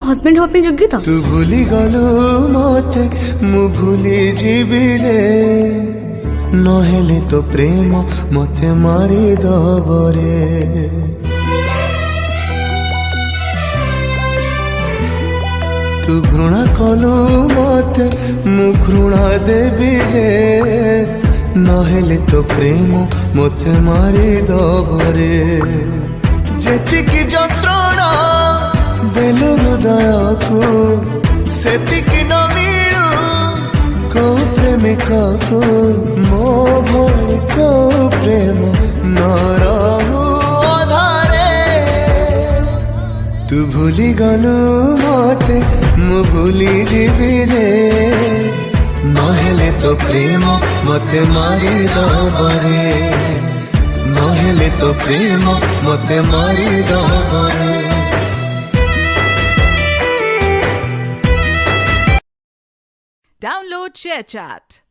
Husband ହବା ପାଇଁ ଯୋଗ୍ୟ ତ? ତୁ ଭୁଲି ଗଲୁ ମତେ ମୁଁ ଭୁଲି ଯିବି ରେ, ନହେଲେ ତ ପ୍ରେମ ମତେ ମାରିଦବ ରେ। ତୁ ଘୃଣା କଲୁ ମତେ ମୁଁ ଘୃଣା ଦେବି ରେ, ନହେଲେ ତ ପ୍ରେମ ମତେ ମାରିଦବ ରେ। ଯେତିକି ଯନ୍ତ୍ରଣା ଦେଲୁ ହୃଦୟକୁ ସେତିକି ନ ମିଳୁ କୋଉ ପ୍ରେମିକକୁ, ମୋ ଭଳି କୋଉ ପ୍ରେମ ନ ରହୁ ଅଧାରେ। ତୁ ଭୁଲି ଗଲୁ ମତେ ମୁଁ ଭୁଲି ଯିବି ରେ, ନହେଲେ ତ ପ୍ରେମ ମତେ ମାରିଦବ ରେ, ନହେଲେ ତ ପ୍ରେମ ମତେ ମାରିଦବ ରେ। Download ShareChat.